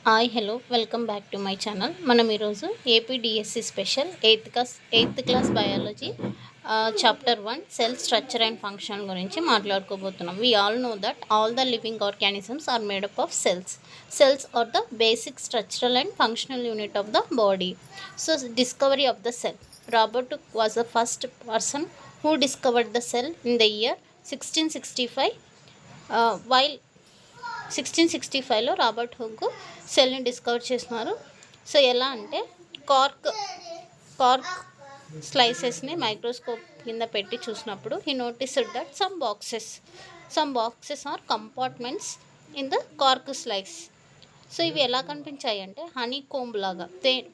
Hi hello welcome back to my channel. మనం ఈరోజు AP DSC special eighth class biology chapter 1 cell structure and function గురించి మాట్లాడుకోబోతున్నాం. We all know that all the living organisms are made up of cells. Cells are the basic structural and functional unit of the body. So discovery of the cell. Robert was the first person who discovered the cell in the year 1665. While 1665లో Robert Hooke సెల్ని discover చేసినారు. So ఎలా అంటే cork స్లైసెస్ని microscope కింద పెట్టి చూసినప్పుడు he noticed that some boxes or compartments in the cork slice. So ఇవి ఎలా కనిపించాయి అంటే హనీ కోంబ్ లాగా,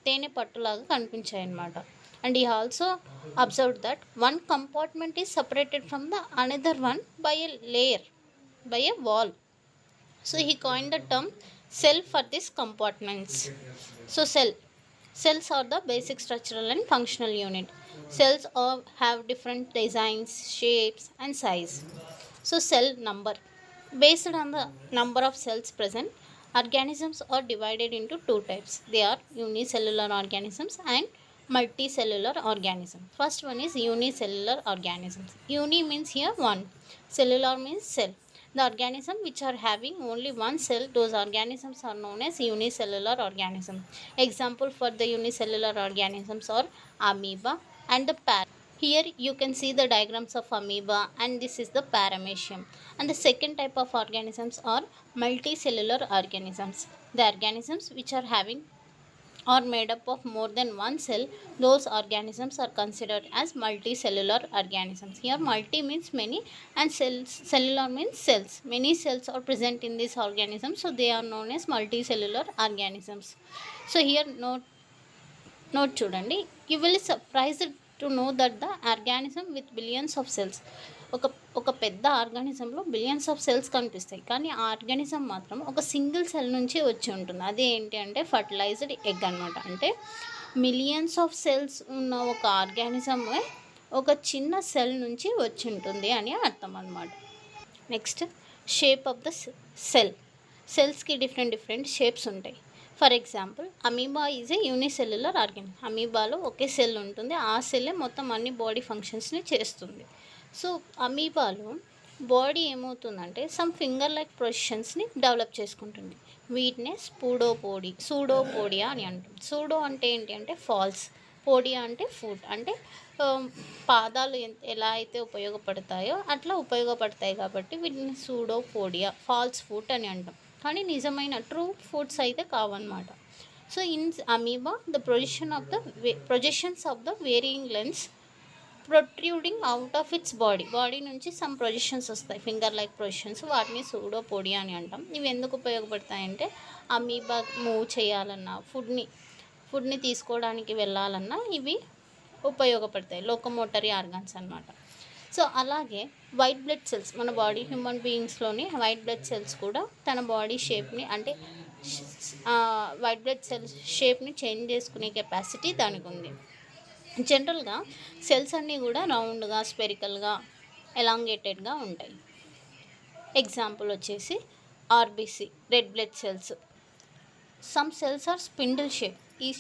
తేనె పట్టులాగా కనిపించాయి అన్నమాట. అండ్ ఈ also observed that one compartment is separated from the another one by a wall. So he coined the term cell for these compartments. So cells are the basic structural and functional unit. Cells have different designs, shapes and size. So cell number. Based on the number of cells present, organisms are divided into two types. They are unicellular organisms and multicellular organisms. First one is unicellular organisms. Uni means here one, cellular means cell. The organism which are having only one cell, those organisms are known as unicellular organism. Example for the unicellular organisms are amoeba and the Here you can see the diagrams of amoeba, and this is the paramecium. And the second type of organisms are multicellular organisms. The organisms which are having or made up of more than one cell, those organisms are considered as multicellular organisms. Here multi means many and cellular means cells. Many cells are present in this organism, so they are known as multicellular organisms. So here note చూడండి, you will be surprised to know that the organism with billions of cells, ఒక పెద్ద ఆర్గానిజంలో billions of cells కనిపిస్తాయి, కానీ ఆ organism మాత్రం ఒక single cell నుంచి వచ్చి ఉంటుంది. అది ఏంటి అంటే ఫర్టిలైజ్డ్ ఎగ్ అనమాట. అంటే మిలియన్స్ ఆఫ్ సెల్స్ ఉన్న ఒక ఆర్గానిజమే ఒక చిన్న సెల్ నుంచి వచ్చి ఉంటుంది అని అర్థం అనమాట. Next, shape of the cell. సెల్స్కి డిఫరెంట్ షేప్స్ ఉంటాయి. For example, amoeba is a unicellular organism. అమీబాలో ఒకే సెల్ ఉంటుంది, ఆ సెల్లే మొత్తం అన్ని బాడీ ఫంక్షన్స్ని చేస్తుంది. సో అమీబాలో బాడీ ఏమవుతుందంటే సమ్ ఫింగర్ లైక్ పొజిషన్స్ని డెవలప్ చేసుకుంటుంది. వీటినే సూడోపోడియా అని అంటాం. సూడో అంటే ఏంటి అంటే ఫాల్స్, పోడియా అంటే ఫుట్. అంటే పాదాలు ఎలా అయితే ఉపయోగపడతాయో అట్లా ఉపయోగపడతాయి కాబట్టి వీటిని సూడోపోడియా, ఫాల్స్ ఫుట్ అని అంటాం. కానీ నిజమైన ట్రూ ఫుడ్స్ అయితే కావన్నమాట. So in amoeba the projections of the varying lengths protruding out of its body నుంచి సమ్ ప్రొజెషన్స్ వస్తాయి, ఫింగర్ లైక్ ప్రొజెషన్స్. వాటిని సూడోపోడియా అని అంటాం. ఇవి ఎందుకు ఉపయోగపడతాయంటే అమీబా మూవ్ చేయాలన్నా, ఫుడ్ని తీసుకోవడానికి వెళ్ళాలన్నా ఇవి ఉపయోగపడతాయి. లోకోమోటరీ ఆర్గాన్స్ అన్నమాట. సో అలాగే వైట్ బ్లడ్ సెల్స్, మన బాడీ హ్యూమన్ బీయింగ్స్లోని వైట్ బ్లడ్ సెల్స్ కూడా తన బాడీ షేప్ని, అంటే వైట్ బ్లడ్ సెల్స్ షేప్ని చేంజ్ చేసుకునే కెపాసిటీ దానికి ఉంది. జనరల్గా సెల్స్ అన్నీ కూడా రౌండ్గా, స్పెరికల్గా, ఎలాంగేటెడ్గా ఉంటాయి. ఎగ్జాంపుల్ వచ్చేసి RBC, red blood cells. Some cells are spindle shape. ఈ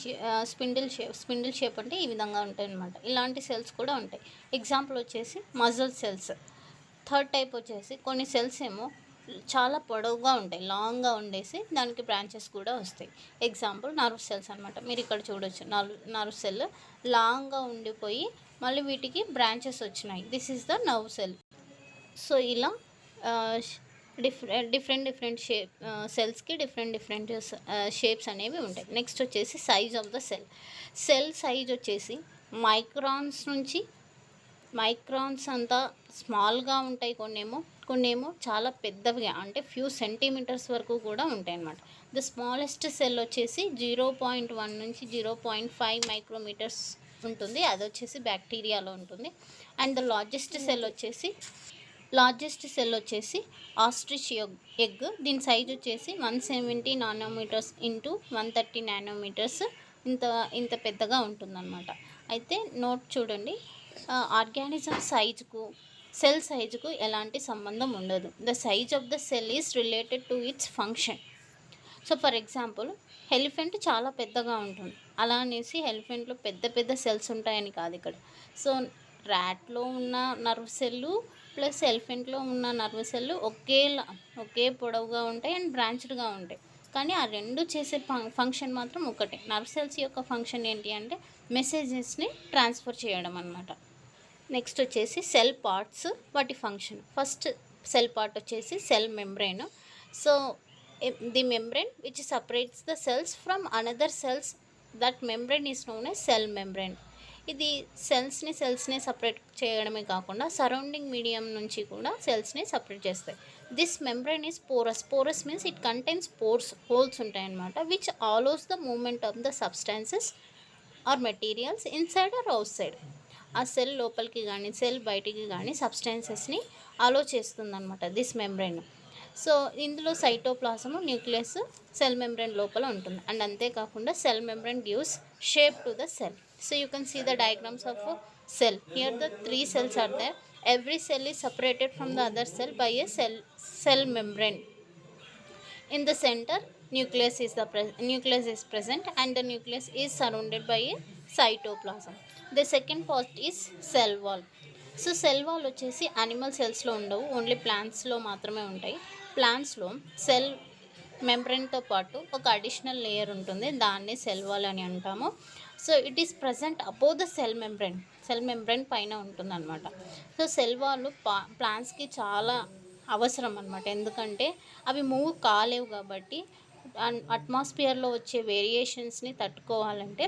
స్పిండిల్ షేప్ అంటే ఈ విధంగా ఉంటాయి అన్నమాట. ఇలాంటి సెల్స్ కూడా ఉంటాయి. ఎగ్జాంపుల్ వచ్చేసి మజిల్ సెల్స్. థర్డ్ టైప్ వచ్చేసి కొన్ని సెల్స్ ఏమో చాలా పొడవుగా ఉంటాయి, లాంగ్గా ఉండేసి దానికి బ్రాంచెస్ కూడా వస్తాయి. ఎగ్జాంపుల్ నర్వ్ సెల్స్ అనమాట. మీరు ఇక్కడ చూడొచ్చు, నర్వ్ సెల్ లాంగ్గా ఉండిపోయి మళ్ళీ వీటికి బ్రాంచెస్ వచ్చినాయి. This is the nerve cell. So ఇలా డిఫరెంట్ సెల్స్కి డిఫరెంట్ షేప్స్ అనేవి ఉంటాయి. నెక్స్ట్ వచ్చేసి size of the cell size వచ్చేసి మైక్రాన్స్ అంతా స్మాల్గా ఉంటాయి, కొన్నేమో చాలా పెద్దవిగా, అంటే ఫ్యూ సెంటీమీటర్స్ వరకు కూడా ఉంటాయి అన్నమాట. ద స్మాలెస్ట్ సెల్ వచ్చేసి 0.1 నుంచి 0.5 మైక్రోమీటర్స్ ఉంటుంది. అది వచ్చేసి బ్యాక్టీరియాలో ఉంటుంది. అండ్ ద లార్జెస్ట్ సెల్ వచ్చేసి ఆస్ట్రిచ్ ఎగ్. దీని సైజ్ వచ్చేసి 170 నానోమీటర్స్ ఇంటూ 130 నానోమీటర్స్, ఇంత పెద్దగా ఉంటుందన్నమాట. అయితే నోట్ చూడండి, ఆర్గానిజం సైజుకు సెల్ సైజుకు ఎలాంటి సంబంధం ఉండదు. The size of the cell is related to it's function. So for example elephant చాలా పెద్దగా ఉంటుంది, అలా అనేసి ఎలిఫెంట్లో పెద్ద పెద్ద సెల్స్ ఉంటాయని కాదు ఇక్కడ. సో ర్యాట్లో ఉన్న నర్వ్ సెల్లు ప్లస్ ఎలిఫెంట్లో ఉన్న నర్వ్ సెల్లు ఒకే పొడవుగా ఉంటాయి అండ్ బ్రాంచ్డ్గా ఉంటాయి. కానీ ఆ రెండు చేసే ఫంక్షన్ మాత్రం ఒకటే. నర్వ్ సెల్స్ యొక్క ఫంక్షన్ ఏంటి అంటే మెసేజెస్ని ట్రాన్స్ఫర్ చేయడం అన్నమాట. నెక్స్ట్ వచ్చేసి సెల్ పార్ట్స్, వాటి ఫంక్షన్. ఫస్ట్ సెల్ పార్ట్ వచ్చేసి cell membrane. So the membrane which separates the cells from another cells, that membrane is known as cell membrane. ఇది సెల్స్ని సపరేట్ చేయడమే కాకుండా సరౌండింగ్ మీడియం నుంచి కూడా సెల్స్ని సపరేట్ చేస్తాయి. This membrane is porous means it contains holes ఉంటాయన్నమాట, which allows the movement of the substances or materials inside or outside. ఆ సెల్ లోపలికి కానీ సెల్ బయటికి కానీ సబ్స్టాన్సెస్ని అలో చేస్తుందన్నమాట దిస్ మెంబ్రెయిన్. సో ఇందులో సైటోప్లాజము, న్యూక్లియస్ సెల్ మెంబ్రెయిన్ లోపల ఉంటుంది. అండ్ అంతేకాకుండా cell membrane gives shape to the cell. So you can see the diagrams of a cell. Here the 3 cells are there. Every cell is separated from the other cell by a cell membrane. In the center, nucleus is present, and the nucleus is surrounded by a cytoplasm. The second part is cell wall. So cell wall వచ్చేసి animal సెల్స్లో ఉండవు, only ప్లాంట్స్లో మాత్రమే ఉంటాయి. ప్లాంట్స్లో cell మెంబ్రెయిన్తో పాటు ఒక additional layer ఉంటుంది, దాన్ని cell wall అని అంటాము. So it is present above the cell membrane పైన ఉంటుందన్నమాట. సో సెల్ వాల్ ప్లాంట్స్కి చాలా అవసరం అన్నమాట, ఎందుకంటే అవి మూవ్ కాలేవు కాబట్టి. అట్మాస్ఫియర్లో వచ్చే వేరియేషన్స్ని తట్టుకోవాలంటే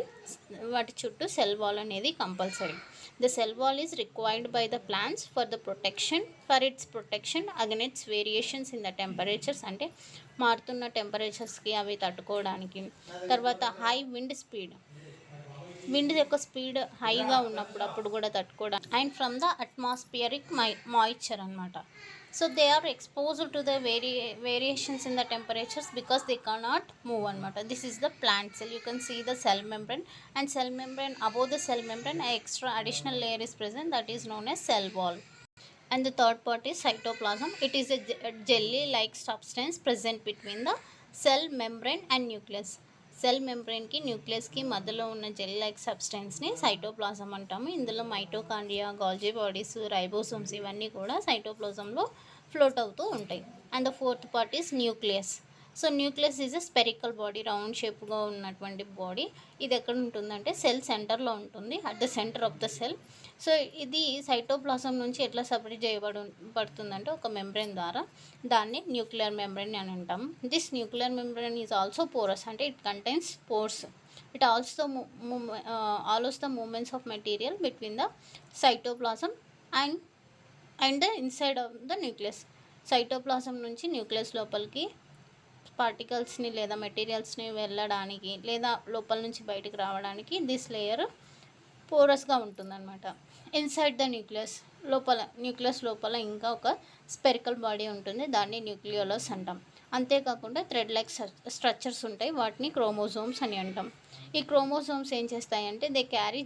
వాటి చుట్టూ సెల్ వాల్ అనేది compulsory. The cell wall is required by the plants for it's protection against variations in the temperatures, అంటే మారుతున్న టెంపరేచర్స్కి అవి తట్టుకోవడానికి. తర్వాత హై విండ్ యొక్క స్పీడ్ హైగా ఉన్నప్పుడు అప్పుడు కూడా తట్టుకోవడానికి. And from the atmospheric moisture అనమాట. So they are exposed to the variations in the temperatures because they cannot move అనమాట. This is the plant cell. You can see the cell membrane, and cell membrane above the cell membrane extra additional layer is present, that is known as cell wall. And the third part is cytoplasm. It is a jelly like substance present between the cell membrane and nucleus. Cell మెంబ్రెయిన్కి న్యూక్లియస్కి మధ్యలో ఉన్న gel like సబ్స్టెన్స్ని cytoplasm అంటాము. ఇందులో mitochondria, గాల్జీ bodies, ribosomes ఇవన్నీ కూడా సైటోప్లాజంలో float అవుతూ ఉంటాయి. And the fourth part is nucleus. So nucleus is a spherical body, round షేప్గా ఉన్నటువంటి బాడీ. ఇది ఎక్కడ ఉంటుందంటే సెల్ సెంటర్లో ఉంటుంది, at the centre of the cell. So ఇది సైటోప్లాజం నుంచి ఎట్లా సపరేట్ చేయబడుతుందంటే ఒక మెంబ్రెయిన్ ద్వారా. దాన్ని న్యూక్లియర్ మెంబ్రెయిన్ అని అంటాము. This nuclear membrane is also porous, అంటే it contains pores. It also allows the movements of material between the cytoplasm and the inside of the nucleus. Cytoplasm నుంచి nucleus లోపలికి పార్టికల్స్ని లేదా మెటీరియల్స్ని వెళ్ళడానికి లేదా లోపల నుంచి బయటికి రావడానికి దిస్ లేయర్ పోరస్గా ఉంటుందన్నమాట. ఇన్సైడ్ ద న్యూక్లియస్ లోపల ఇంకా ఒక స్పెరికల్ బాడీ ఉంటుంది, దాన్ని న్యూక్లియోలస్ అంటాం. అంతేకాకుండా థ్రెడ్ లైక్ స్ట్రక్చర్స్ ఉంటాయి, వాటిని క్రోమోజోమ్స్ అని అంటాం. ఈ క్రోమోజోమ్స్ ఏం చేస్తాయంటే దే క్యారీ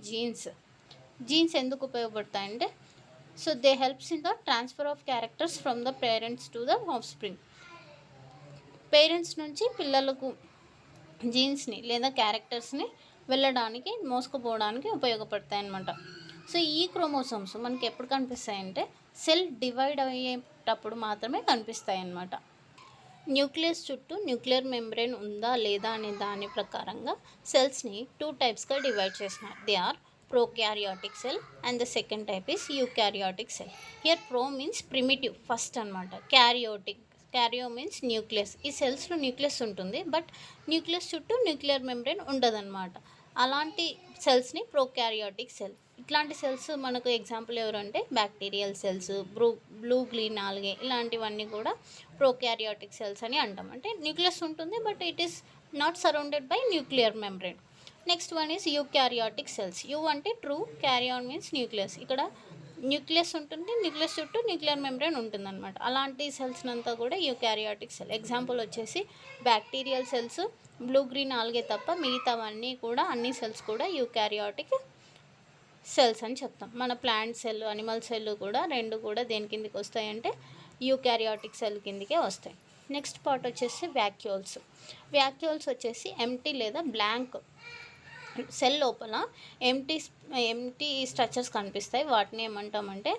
జీన్స్ ఎందుకు ఉపయోగపడతాయంటే so they helps in the transfer of characters from the parents to the offspring. Parents నుంచి పిల్లలకు జీన్స్ని లేదా క్యారెక్టర్స్ని వెళ్ళడానికి మోసుకుపోవడానికి ఉపయోగపడతాయి అన్నమాట. సో ఈ క్రోమోసోమ్స్ మనకి ఎప్పుడు కనిపిస్తాయంటే సెల్ డివైడ్ అయ్యేటప్పుడు మాత్రమే కనిపిస్తాయి అన్నమాట. న్యూక్లియస్ చుట్టూ న్యూక్లియర్ మెంబ్రెయిన్ ఉందా లేదా అనే దాని ప్రకారంగా సెల్స్ని 2 టైప్స్గా డివైడ్ చేసినారు. They are prokaryotic cell and the second type is eukaryotic cell. Here pro means primitive first అనమాట. Karyo means nucleus. ఈ సెల్స్లో న్యూక్లియస్ ఉంటుంది, బట్ న్యూక్లియస్ చుట్టూ న్యూక్లియర్ మెంబ్రెయిన్ ఉండదన్నమాట. అలాంటి సెల్స్ని ప్రోకారియోటిక్ సెల్. ఇట్లాంటి సెల్స్ మనకు ఎగ్జాంపుల్ ఎవరంటే bacterial cells, blue green algae, ఇలాంటివన్నీ కూడా ప్రోకారియోటిక్ సెల్స్ అని అంటాం. అంటే న్యూక్లియస్ ఉంటుంది but it is not surrounded by nuclear membrane. Next one is eukaryotic cells. You అంటే ట్రూ, క్యారియాన్ మీన్స్ న్యూక్లియస్. ఇక్కడ న్యూక్లియస్ ఉంటుంది, న్యూక్లియస్ చుట్టూ న్యూక్లియర్ మెంబ్రెయిన్ ఉంటుందన్నమాట. అలాంటి సెల్స్ అంతా కూడా యూకారియోటిక్ సెల్. ఎగ్జాంపుల్ వచ్చేసి bacterial cells, blue green algae తప్ప మిగతావన్నీ కూడా అన్ని సెల్స్ కూడా యూకారియోటిక్ సెల్స్ అని చెప్తాం. మన ప్లాంట్ సెల్, అనిమల్ సెల్ కూడా రెండు కూడా దేని కిందకి వస్తాయంటే యూకారియోటిక్ సెల్ కిందకే వస్తాయి. నెక్స్ట్ పార్ట్ వచ్చేసి వ్యాక్యూల్స్. వ్యాక్యూల్స్ వచ్చేసి ఎంటీ లేదా బ్లాంక్ సెల్ లోపల ఎంటీ ఎంటీ స్ట్రక్చర్స్ కనిపిస్తాయి. వాటిని ఏమంటామంటే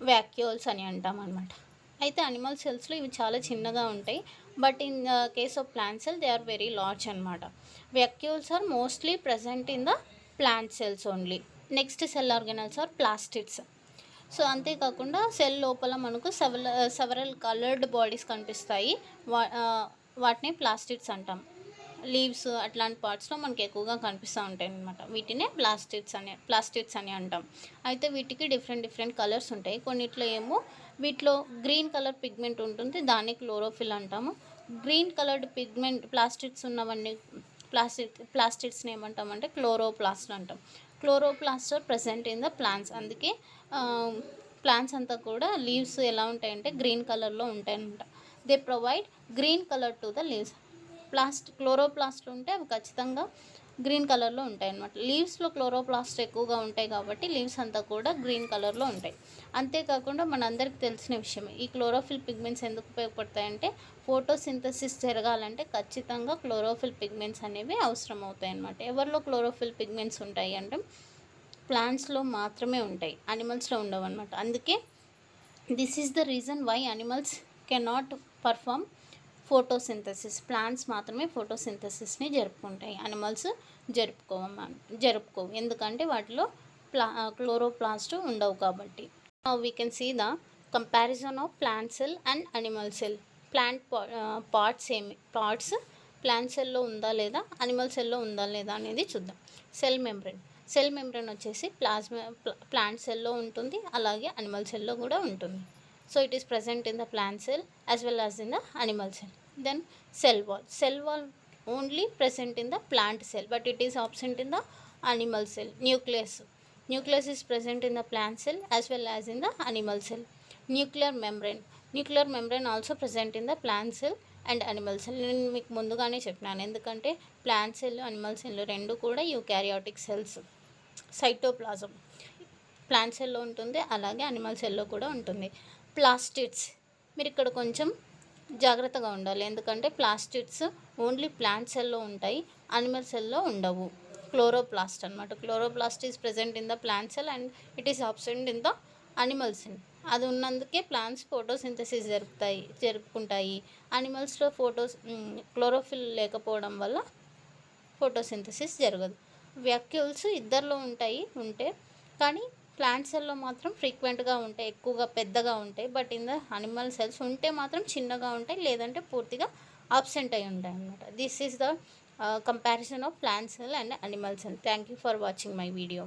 వ్యాక్యూల్స్ అని అంటాం అనమాట. అయితే అనిమల్ సెల్స్లో ఇవి చాలా చిన్నగా ఉంటాయి. But in the case of plant cell they are very large అనమాట. Vacuoles are mostly present in the plant cells only. Next cell organelles are plastids. So అంతేకాకుండా సెల్ లోపల మనకు సెవరల్ కలర్డ్ బాడీస్ కనిపిస్తాయి. వాటిని ప్లాస్టిడ్స్ అంటాం. Leaves అట్లాంటి పార్ట్స్లో మనకి ఎక్కువగా కనిపిస్తూ ఉంటాయి అన్నమాట. వీటినే ప్లాస్టిడ్స్ అని అంటాం. అయితే వీటికి డిఫరెంట్ కలర్స్ ఉంటాయి. కొన్నిట్లో ఏమో వీటిలో గ్రీన్ కలర్ పిగ్మెంట్ ఉంటుంది, దాన్ని క్లోరోఫిల్ అంటాము. గ్రీన్ కలర్డ్ పిగ్మెంట్ ప్లాస్టిడ్స్ ఉన్నవన్నీ ప్లాస్టిడ్స్ని ఏమంటామంటే క్లోరోప్లాస్ట్ అంటాం. Chloroplast are present in the plants. అందుకే ప్లాంట్స్ అంతా కూడా లీవ్స్ ఎలా ఉంటాయంటే గ్రీన్ కలర్లో ఉంటాయన్నమాట. They provide green colour to the leaves. Chloroplast ఉంటే అవి ఖచ్చితంగా గ్రీన్ కలర్లో ఉంటాయి అన్నమాట. లీవ్స్లో క్లోరోప్లాస్ట్ ఎక్కువగా ఉంటాయి కాబట్టి లీవ్స్ అంతా కూడా గ్రీన్ కలర్లో ఉంటాయి. అంతేకాకుండా మనందరికీ తెలిసిన విషయమే, ఈ క్లోరోఫిల్ పిగ్మెంట్స్ ఎందుకు ఉపయోగపడతాయంటే ఫోటోసింథసిస్ జరగాలంటే ఖచ్చితంగా క్లోరోఫిల్ పిగ్మెంట్స్ అనేవి అవసరం అవుతాయి అన్నమాట. ఎవరిలో క్లోరోఫిల్ పిగ్మెంట్స్ ఉంటాయి అంటే ప్లాంట్స్లో మాత్రమే ఉంటాయి, అనిమల్స్లో ఉండవు అనమాట. అందుకే this is the reason why animals cannot perform photosynthesis. Plants మాత్రమే ఫోటోసింథసిస్ని జరుపుకుంటాయి, అనిమల్స్ జరుపుకోవు. ఎందుకంటే వాటిలో క్లోరోప్లాస్ట్ ఉండవు కాబట్టి. We can see the comparison of plant cell and animal cell. Plant parts plant సెల్లో ఉందా లేదా, అనిమల్ సెల్లో ఉందా లేదా అనేది చూద్దాం. సెల్ మెంబ్రెన్ వచ్చేసి ప్లాంట్ సెల్లో ఉంటుంది, అలాగే అనిమల్ సెల్లో కూడా ఉంటుంది. So it is present in the plant cell as well as in the animal cell. Then cell wall only present in the plant cell, but it is absent in the animal cell. Nucleus is present in the plant cell as well as in the animal cell. Nuclear membrane also present in the plant cell and animal cell. నేను మీకు ముందుగానే చెప్పినాను, ఎందుకంటే plant cell animal cell రెండు కూడా eukaryotic cells. Cytoplasm plant సెల్లో ఉంటుంది, అలాగే అనిమల్ సెల్లో కూడా ఉంటుంది. ప్లాస్టిడ్స్, మీరు ఇక్కడ కొంచెం జాగ్రత్తగా ఉండాలి, ఎందుకంటే ప్లాస్టిడ్స్ ఓన్లీ ప్లాంట్ సెల్లో ఉంటాయి, అనిమల్ సెల్లో ఉండవు. క్లోరోప్లాస్ట్ అనమాట. Chloroplast is present in the plant cell and it is absent in the animal cell. అది ఉన్నందుకే ప్లాంట్స్ ఫోటోసింథసిస్ జరుపుకుంటాయి. అనిమల్స్లో క్లోరోఫిల్ లేకపోవడం వల్ల ఫోటోసింథసిస్ జరగదు. వ్యాక్యూల్స్ ఇద్దరిలో ఉంటే కానీ ప్లాంట్ సెల్లో మాత్రం ఫ్రీక్వెంట్గా ఉంటాయి, ఎక్కువగా పెద్దగా ఉంటాయి. But in the animal cells ఉంటే మాత్రం చిన్నగా ఉంటాయి, లేదంటే పూర్తిగా అబ్సెంట్ అయి ఉంటాయి అన్నమాట. This is the comparison of plant cell and animal cell. Thank you for watching my video.